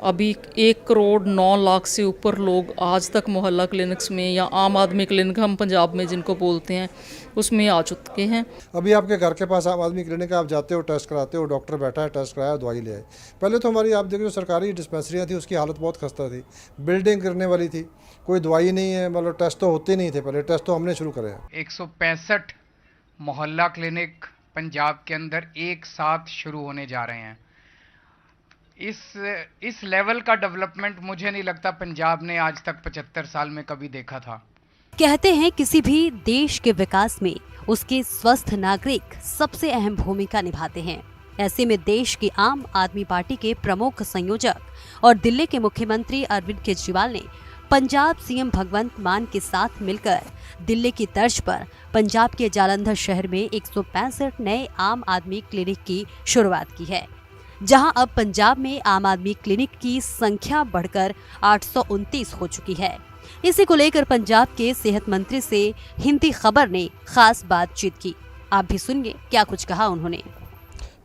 अभी 1 करोड़ 9 लाख से ऊपर लोग आज तक मोहल्ला क्लिनिक्स में या आम आदमी क्लिनिक हम पंजाब में जिनको बोलते हैं उसमें आ चुके हैं। अभी आपके घर के पास आम आदमी क्लिनिक है, आप जाते हो, टेस्ट कराते हो, डॉक्टर बैठा है, टेस्ट कराया, दवाई ले आए। पहले तो हमारी आप देखो जो सरकारी डिस्पेंसरियाँ थी उसकी हालत बहुत खस्ता थी, बिल्डिंग गिरने वाली थी, कोई दवाई नहीं है, मतलब टेस्ट तो होते नहीं थे। पहले टेस्ट तो हमने शुरू करे हैं। 165 मोहल्ला क्लिनिक पंजाब के अंदर एक साथ शुरू होने जा रहे हैं। इस लेवल का डेवलपमेंट मुझे नहीं लगता पंजाब ने आज तक 75 साल में कभी देखा था। कहते हैं किसी भी देश के विकास में उसके स्वस्थ नागरिक सबसे अहम भूमिका निभाते हैं। ऐसे में देश की आम आदमी पार्टी के प्रमुख संयोजक और दिल्ली के मुख्यमंत्री अरविंद केजरीवाल ने पंजाब सीएम भगवंत मान के साथ मिलकर दिल्ली की तर्ज पर पंजाब के जालंधर शहर में 165 नए आम आदमी क्लिनिक की शुरुआत की है, जहां अब पंजाब में आम आदमी क्लिनिक की संख्या बढ़कर 829 हो चुकी है। इसी को लेकर पंजाब के सेहत मंत्री से हिंदी खबर ने खास बातचीत की। आप भी सुनिए क्या कुछ कहा उन्होंने।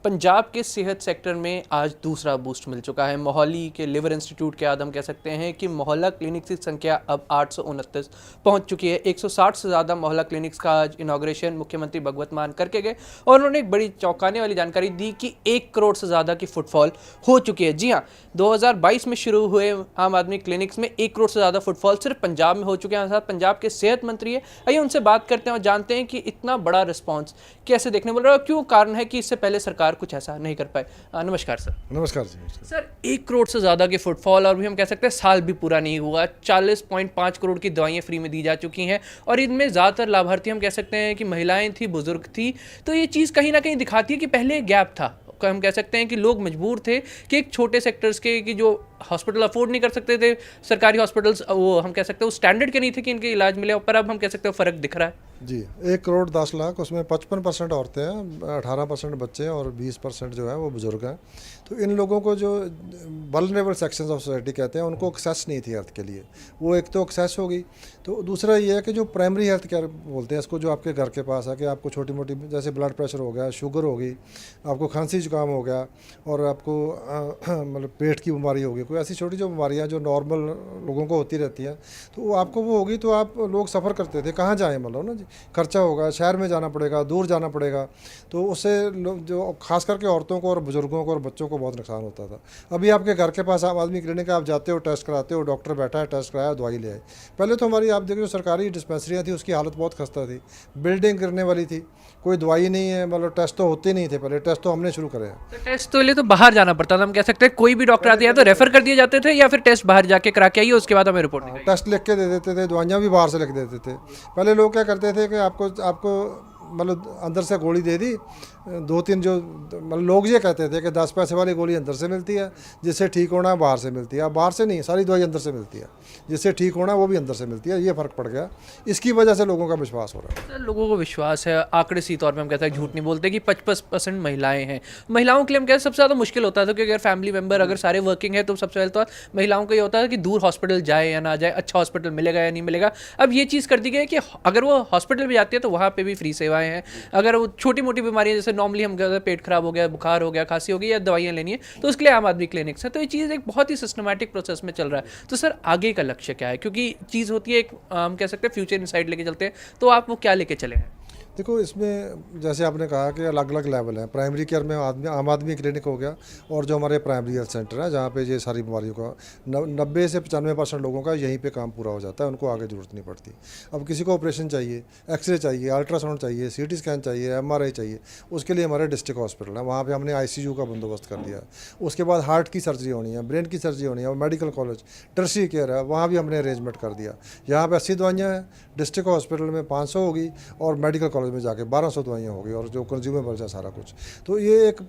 पंजाब के सेहत सेक्टर में आज दूसरा बूस्ट मिल चुका है। मोहाली के लिवर इंस्टीट्यूट के बाद हम कह सकते हैं कि मोहल्ला क्लिनिक्स की संख्या अब 829 पहुंच चुकी है। 160 से ज़्यादा मोहल्ला क्लिनिक्स का आज इनाग्रेशन मुख्यमंत्री भगवंत मान करके गए और उन्होंने एक बड़ी चौंकाने वाली जानकारी दी कि 1 करोड़ से ज़्यादा की फुटफॉल हो चुकी है। जी हाँ, 2022 में शुरू हुए आम आदमी क्लिनिक्स में 1 करोड़ से ज़्यादा फुटफॉल सिर्फ पंजाब में हो चुके हैं। साथ पंजाब के सेहत मंत्री है, आइए उनसे बात करते हैं और जानते हैं कि इतना बड़ा रिस्पॉन्स कैसे देखने मिल रहा है और क्यों कारण है कि इससे पहले सरकार कुछ ऐसा नहीं कर पाए। नमस्कार सर। नमस्कार जी। सर, 1 करोड़ से ज़्यादा के फुटफॉल और भी हम कह सकते हैं साल भी पूरा नहीं हुआ, 40.5 करोड़ की दवाइयाँ फ्री में दी जा चुकी हैं और इनमें ज़्यादातर लाभार्थी हम कह सकते हैं कि महिलाएं थी, बुजुर्ग थी। तो ये चीज़ कहीं ना कहीं दिखाती है कि पहले गैप था। हम कह सकते हैं कि लोग मजबूर थे कि एक छोटे सेक्टर्स के कि जो हॉस्पिटल अफोर्ड नहीं कर सकते थे, सरकारी हॉस्पिटल्स वो हम कह सकते हैं उस स्टैंडर्ड के नहीं थे कि इनके इलाज मिले, पर अब हम कह सकते हैं फ़र्क दिख रहा है। जी, 1 करोड़ 10 लाख, उसमें 55% औरतें हैं, 18% बच्चे हैं और 20% जो है वो बुजुर्ग हैं। तो इन लोगों को जो वल्नरेबल सेक्शंस ऑफ सोसाइटी कहते हैं उनको एक्सेस नहीं थी हेल्थ के लिए, वो एक तो एक्सेस होगी। तो दूसरा ये है कि जो प्राइमरी हेल्थ केयर बोलते हैं इसको, जो आपके घर के पास है कि आपको छोटी मोटी जैसे ब्लड प्रेशर हो गया, शुगर होगी, आपको खांसी जुकाम हो गया और आपको मतलब पेट की बीमारी होगी, कोई ऐसी छोटी जो बीमारियाँ जो नॉर्मल लोगों को होती रहती हैं, तो वो आपको वो होगी तो आप लोग सफ़र करते थे, कहाँ जाएँ, मतलब ना जी, खर्चा होगा, शहर में जाना पड़ेगा, दूर जाना पड़ेगा। तो उससे जो खास करके औरतों को और बुजुर्गों को और बच्चों को बहुत नुकसान होता था। अभी आपके घर के पास आम आदमी क्लिनिक है, आप जाते हो, टेस्ट कराते हो, डॉक्टर बैठा है, टेस्ट कराया, दवाई ले आए। पहले तो हमारी आप देखो जो सरकारी डिस्पेंसरियाँ थी उसकी हालत बहुत खस्ता थी, बिल्डिंग गिरने वाली थी, कोई दवाई नहीं है, मतलब टेस्ट तो होते नहीं थे। पहले टेस्ट तो हमने शुरू करे हैं। तो टेस्ट तो लिए तो बाहर जाना पड़ता था। हम कह सकते हैं कोई भी डॉक्टर आते हैं तो रेफर कर दिए जाते थे या फिर टेस्ट बाहर जाके करा के आइए, उसके बाद हमें रिपोर्ट दिखाइए। टेस्ट लिख के दे देते थे, दवाइयाँ भी बाहर से लिख देते थे। पहले लोग क्या करते थे कि आपको मतलब अंदर से गोली दे दी, 2-3 जो मतलब लोग ये कहते थे कि 10 पैसे वाली गोली अंदर से मिलती है, जिससे ठीक होना है बाहर से मिलती है। अब बाहर से नहीं, सारी दवाई अंदर से मिलती है, जिससे ठीक होना है वो भी अंदर से मिलती है। ये फ़र्क पड़ गया, इसकी वजह से लोगों का विश्वास हो रहा है। लोगों को विश्वास है, आंकड़े सी तौर पे हम कहते हैं, झूठ नहीं बोलते, कि 55% महिलाएं हैं। महिलाओं के लिए हम कहते हैं सबसे ज़्यादा मुश्किल होता था, क्योंकि अगर फैमिली मेंबर अगर सारे वर्किंग है तो सबसे पहले तो महिलाओं को ये होता है कि दूर हॉस्पिटल जाए या ना जाए, अच्छा हॉस्पिटल मिलेगा या नहीं मिलेगा। अब ये चीज़ कर दी गई है कि अगर वो हॉस्पिटल भी जाती है तो वहाँ पर भी फ्री सेवाएँ हैं। अगर वो छोटी मोटी बीमारियाँ जैसे नॉर्मली हम कहते हैं पेट खराब हो गया, बुखार हो गया, खांसी हो गई या दवाइयाँ लेनी है, तो उसके लिए आम आदमी क्लिनिक्स है। तो ये चीज़ एक बहुत ही सिस्टमैटिक प्रोसेस में चल रहा है। तो सर, आगे का लक्ष्य क्या है? क्योंकि चीज़ होती है एक हम कह सकते हैं फ्यूचर इनसाइड लेके चलते हैं, तो आप वो क्या लेके चले हैं? देखो, इसमें जैसे आपने कहा कि अलग अलग लेवल हैं। प्राइमरी केयर में आम आदमी क्लिनिक हो गया और जो हमारे प्राइमरी हेल्थ सेंटर है जहाँ पे ये सारी बीमारियों का 90 से 95% लोगों का यहीं पे काम पूरा हो जाता है, उनको आगे ज़रूरत नहीं पड़ती। अब किसी को ऑपरेशन चाहिए, एक्सरे चाहिए, अल्ट्रासाउंड चाहिए, CT स्कैन चाहिए, MRI चाहिए, उसके लिए हमारे डिस्ट्रिक्ट हॉस्पिटल है, वहाँ पर हमने ICU का बंदोबस्त कर दिया। उसके बाद हार्ट की सर्जरी होनी है, ब्रेन की सर्जरी होनी है, मेडिकल कॉलेज टर्शियरी केयर है, वहाँ भी हमने अरेंजमेंट कर दिया। यहाँ पर 80 दवाइयाँ हैं, डिस्ट्रिक्ट हॉस्पिटल में 500 होगी और मेडिकल कॉलेज में जाके 1200 दवाइयाँ होगी और जो कंज्यूमेबल्स है सारा कुछ। तो ये एक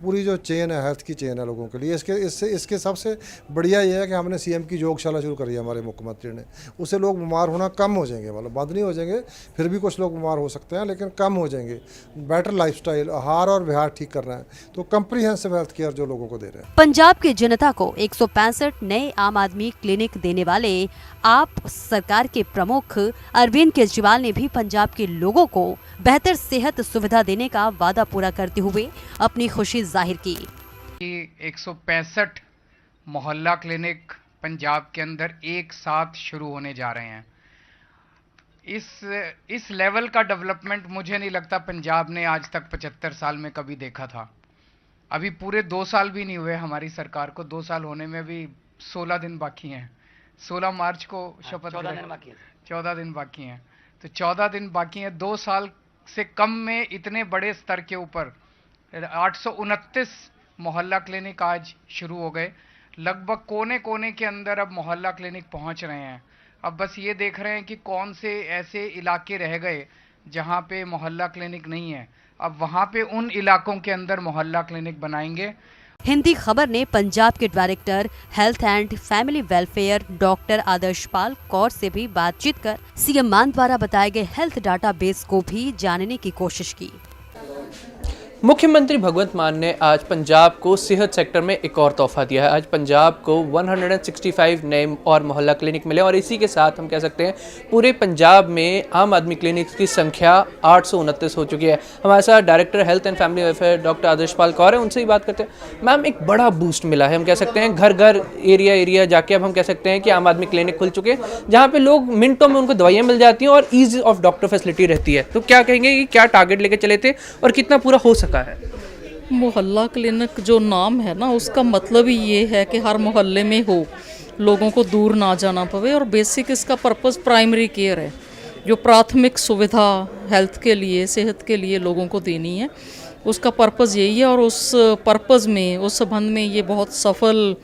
पूरी जो चेन है, हेल्थ की चेन है लोगों के लिए। इसके सबसे बढ़िया ये है कि हमने CM की योगशाला शुरू करी है हमारे मुख्यमंत्री ने। उससे लोग बीमार होना कम हो जाएंगे, मतलब बंद नहीं हो जाएंगे, फिर भी कुछ लोग बीमार हो सकते हैं लेकिन कम हो जाएंगे। बेटर लाइफस्टाइल, आहार और विहार ठीक करना है, तो कंप्रीहेंसिव हेल्थ केयर जो लोगों को दे रहे हैं। पंजाब की जनता को 165 नए आम आदमी क्लिनिक देने वाले आप सरकार के प्रमुख अरविंद केजरीवाल ने भी पंजाब के लोगों को बेहतर सेहत सुविधा देने का वादा पूरा करते हुए अपनी खुशी जाहिर की। 165 मोहल्ला क्लिनिक पंजाब के अंदर एक साथ शुरू होने जा रहे हैं। इस लेवल का डेवलपमेंट मुझे नहीं लगता पंजाब ने आज तक 75 साल में कभी देखा था। अभी पूरे 2 साल भी नहीं हुए हमारी सरकार को, 2 साल होने में भी 16 दिन बाकी हैं। 16 मार्च को शपथ 14 दिन बाकी हैं, तो 14 दिन बाकी हैं। 2 साल से कम में इतने बड़े स्तर के ऊपर 829 मोहल्ला क्लिनिक आज शुरू हो गए। लगभग कोने कोने के अंदर अब मोहल्ला क्लिनिक पहुंच रहे हैं। अब बस ये देख रहे हैं कि कौन से ऐसे इलाके रह गए जहां पे मोहल्ला क्लिनिक नहीं है। अब वहां पे उन इलाकों के अंदर मोहल्ला क्लिनिक बनाएंगे। हिंदी खबर ने पंजाब के director health and family welfare doctor Adarshpal Kaur से भी बातचीत कर सीएम मान द्वारा बताए गए हेल्थ डाटाबेस को भी जानने की कोशिश की। मुख्यमंत्री भगवंत मान ने आज पंजाब को सेहत सेक्टर में एक और तोहफा दिया है। आज पंजाब को 165 नए और मोहल्ला क्लिनिक मिले और इसी के साथ हम कह सकते हैं पूरे पंजाब में आम आदमी क्लिनिक्स की संख्या 829 हो चुकी है। हमारे साथ director health and family welfare doctor Adarshpal Kaur है, उनसे ही बात करते हैं। मैम, एक बड़ा बूस्ट मिला है, हम कह सकते हैं घर घर एरिया जाके अब हम कह सकते हैं कि आम आदमी क्लिनिक खुल चुके हैं जहाँ पे लोग मिनटों में उनको दवाइयाँ मिल जाती हैं और ईज ऑफ डॉक्टर फैसिलिटी रहती है। तो क्या कहेंगे कि क्या टारगेट लेके चले थे और कितना पूरा हो सका है? मोहल्ला क्लिनिक जो नाम है ना, उसका मतलब ही ये है कि हर मोहल्ले में हो, लोगों को दूर ना जाना पड़े। और बेसिक इसका पर्पस प्राइमरी केयर है, जो प्राथमिक सुविधा हेल्थ के लिए, सेहत के लिए लोगों को देनी है, उसका पर्पस यही है। और उस पर्पस में, उस संबंध में ये बहुत सफल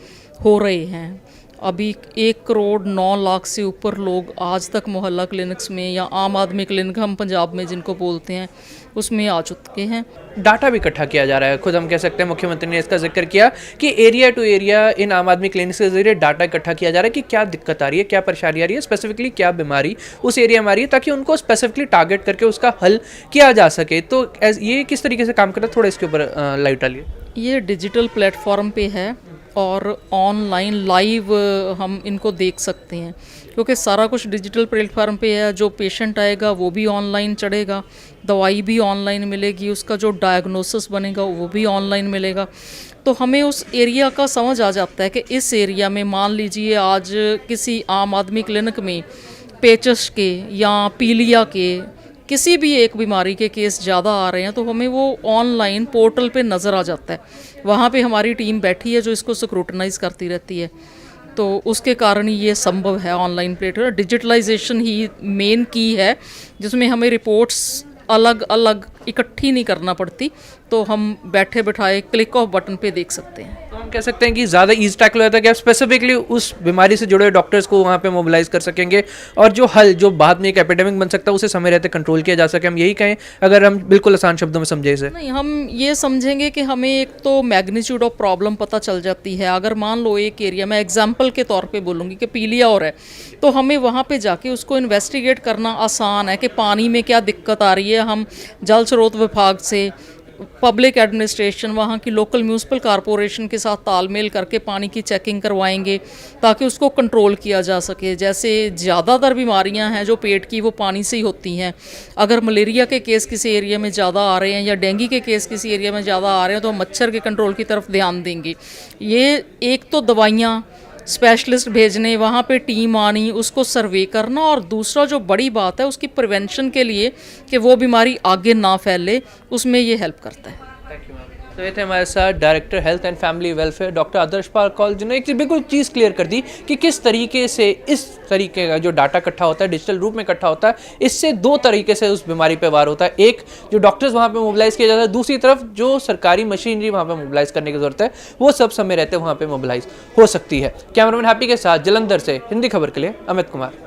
हो रहे हैं। अभी 1 करोड़ 9 लाख से ऊपर लोग आज तक मोहल्ला क्लिनिक्स में या आम आदमी क्लिनिक हम पंजाब में जिनको बोलते हैं उसमें आ चुके हैं। डाटा भी इकट्ठा किया जा रहा है। खुद हम कह सकते हैं मुख्यमंत्री ने इसका जिक्र किया कि एरिया टू एरिया इन आम आदमी क्लिनिक्स के जरिए डाटा इकट्ठा किया जा रहा है कि क्या दिक्कत आ रही है, क्या परेशानी आ रही है, स्पेसिफिकली क्या बीमारी उस एरिया में आ रही है, ताकि उनको स्पेसिफिकली टारगेट करके उसका हल किया जा सके। तो ये किस तरीके से काम करता है, थोड़ा इसके ऊपर लाइट डालिए। ये डिजिटल प्लेटफॉर्म पे है और ऑनलाइन लाइव हम इनको देख सकते हैं, क्योंकि सारा कुछ डिजिटल प्लेटफॉर्म पे है। जो पेशेंट आएगा वो भी ऑनलाइन चढ़ेगा, दवाई भी ऑनलाइन मिलेगी, उसका जो डायग्नोसिस बनेगा वो भी ऑनलाइन मिलेगा। तो हमें उस एरिया का समझ आ जाता है कि इस एरिया में, मान लीजिए आज किसी आम आदमी क्लिनिक में पेचस के या पीलिया के किसी भी एक बीमारी के केस ज़्यादा आ रहे हैं, तो हमें वो ऑनलाइन पोर्टल पे नज़र आ जाता है। वहाँ पे हमारी टीम बैठी है जो इसको स्क्रूटनाइज करती रहती है। तो उसके कारण ही ये संभव है। ऑनलाइन प्लेटफॉर्म डिजिटलाइजेशन ही मेन की है, जिसमें हमें रिपोर्ट्स अलग अलग इकट्ठी नहीं करना पड़ती, तो हम बैठे बैठाए क्लिक ऑफ बटन पे देख सकते हैं। तो हम कह सकते हैं कि ज़्यादा ईज टैकल होता है कि आप स्पेसिफिकली उस बीमारी से जुड़े डॉक्टर्स को वहाँ पे मोबिलाइज कर सकेंगे और जो हल, जो बाद में एक एपिडेमिक बन सकता है, उसे समय रहते कंट्रोल किया जा सके। हम यही कहें अगर हम बिल्कुल आसान शब्दों में समझे इसे? नहीं, हम ये समझेंगे कि हमें एक तो मैग्नीट्यूड ऑफ प्रॉब्लम पता चल जाती है। अगर मान लो एक एरिया में, एग्जाम्पल के तौर पे बोलूँगी कि पीलिया और है, तो हमें वहाँ पे जाके उसको इन्वेस्टिगेट करना आसान है कि पानी में क्या दिक्कत आ रही है। हम जल स्रोत विभाग से, पब्लिक एडमिनिस्ट्रेशन, वहाँ की लोकल म्यूनिसिपल कॉरपोरेशन के साथ तालमेल करके पानी की चेकिंग करवाएंगे ताकि उसको कंट्रोल किया जा सके। जैसे ज़्यादातर बीमारियां हैं जो पेट की, वो पानी से ही होती हैं। अगर मलेरिया के केस किसी एरिया में ज़्यादा आ रहे हैं या डेंगू के केस किसी एरिया में ज़्यादा आ रहे हैं, तो हम मच्छर के कंट्रोल की तरफ ध्यान देंगे। ये एक तो दवाइयाँ, स्पेशलिस्ट भेजने, वहाँ पे टीम आनी, उसको सर्वे करना, और दूसरा जो बड़ी बात है उसकी प्रिवेंशन के लिए कि वो बीमारी आगे ना फैले, उसमें ये हेल्प करता है। तो ये थे हमारे साथ director health and family welfare doctor Adarshpal Kaur, जिन्होंने एक बिल्कुल चीज़ क्लियर कर दी कि किस तरीके से इस तरीके का जो डाटा इकट्ठा होता है, डिजिटल रूप में इकट्ठा होता है, इससे 2 तरीके से उस बीमारी पे वार होता है। एक, जो डॉक्टर्स वहाँ पे मोबिलाइज किया जाता है, दूसरी तरफ जो सरकारी मशीनरी वहाँ पे मोबिलाइज करने की जरूरत है, वो सब समय रहते वहाँ पे मोबिलाइज हो सकती है। कैमरामैन हैप्पी के साथ जलंधर से हिंदी खबर के लिए अमित कुमार।